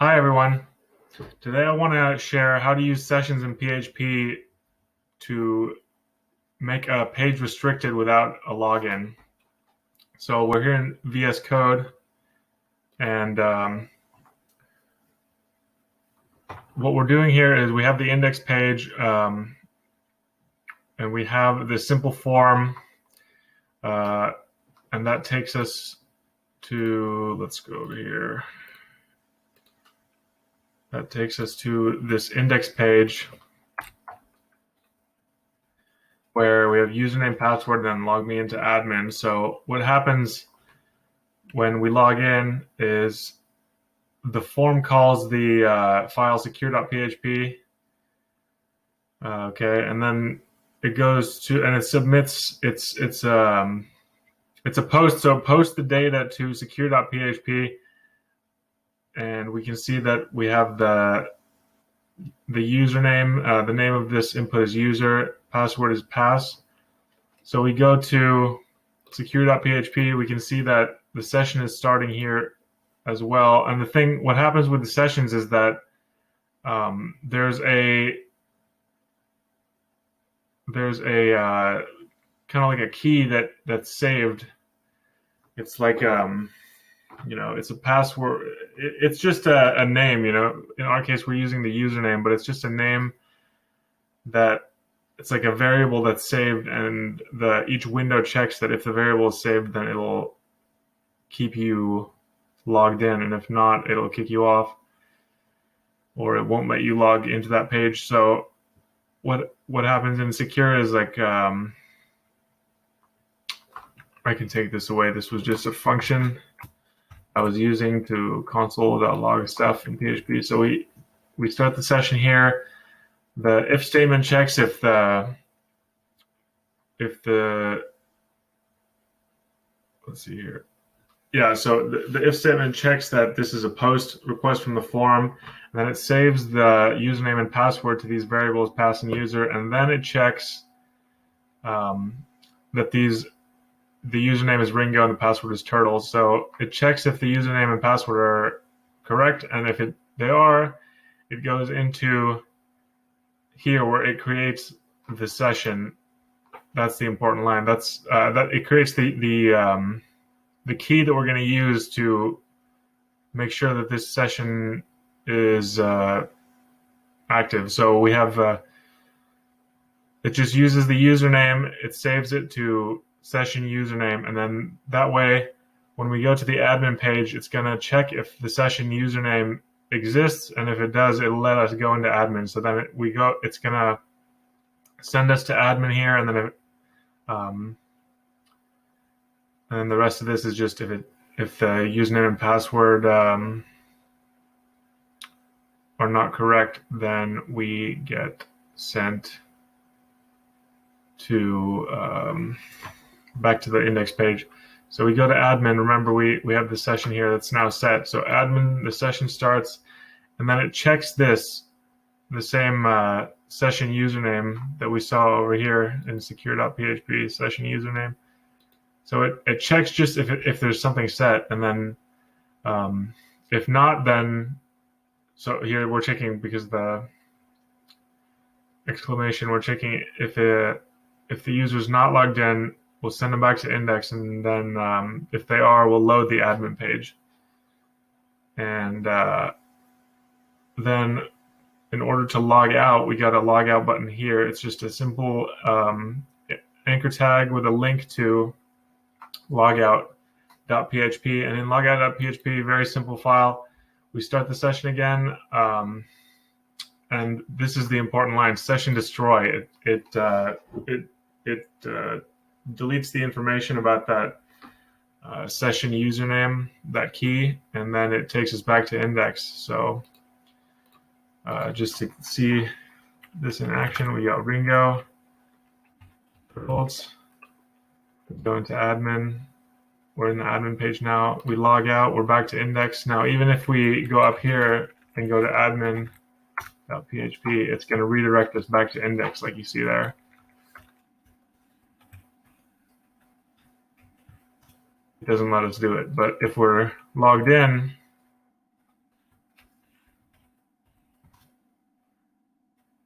Hi everyone. Today I want to share how to use sessions in PHP to make a page restricted without a login. So we're here in VS Code, and what we're doing here is we have the index page, and we have this simple form, uh, and that takes us to, let's go over here. That takes us to this index page where we have username, password, and then log me into admin. So what happens when we log in is the form calls the file secure.php. Okay, and then it goes to and it submits it's a post. So it posts the data to secure.php, and we can see that we have the username. The name of this input is user. Password is pass. So we go to secure.php. We can see that the session is starting here as well. And what happens with the sessions is that there's a kind of like a key that's saved. It's like it's a password. It's just a name. In our case, we're using the username, but it's just a name that it's like a variable that's saved, and each window checks that if the variable is saved, then it'll keep you logged in, and if not, it'll kick you off, or it won't let you log into that page. So what happens in secure is like I can take this away. This was just a function I was using to console.log stuff in PHP. So we start the session here. The if statement checks if the let's see here. Yeah, so the if statement checks that this is a post request from the forum, and then it saves the username and password to these variables, pass and user, and then it checks that the username is Ringo and the password is Turtle. So it checks if the username and password are correct, and if they are, it goes into here where it creates the session. That's the important line. That it creates the key that we're going to use to make sure that this session is active. So we have it just uses the username, it saves it to session username, and then that way when we go to the admin page, it's going to check if the session username exists, and if it does, it'll let us go into admin. So then it's going to send us to admin here, and then and then the rest of this is just if the username and password are not correct, then we get sent to back to the index page. So we go to admin. Remember, we have the session here that's now set. So admin, the session starts, and then it checks the same session username that we saw over here in secure.php session username. So it checks just if there's something set, and then if not, then so here we're checking because the exclamation, we're checking if the user's not logged in, we'll send them back to index, and then if they are, we'll load the admin page. And then in order to log out, we got a log out button here. It's just a simple anchor tag with a link to logout.php, and in logout.php, very simple file. We start the session again, and this is the important line: session destroy. It deletes the information about that session username, that key, and then it takes us back to index. So just to see this in action, we got Ringo, results, go into admin. We're in the admin page now. We log out, we're back to index. Now, even if we go up here and go to admin.php, it's going to redirect us back to index like you see there. It doesn't let us do it. But if we're logged in,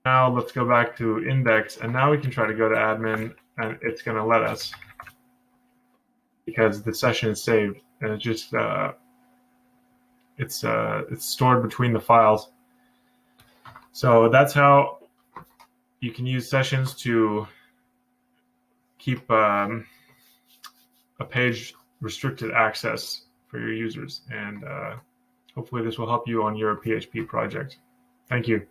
Now let's go back to index, and now we can try to go to admin, and it's going to let us because the session is saved, and it's just it's stored between the files. So that's how you can use sessions to keep a page restricted access for your users, and hopefully this will help you on your PHP project. Thank you.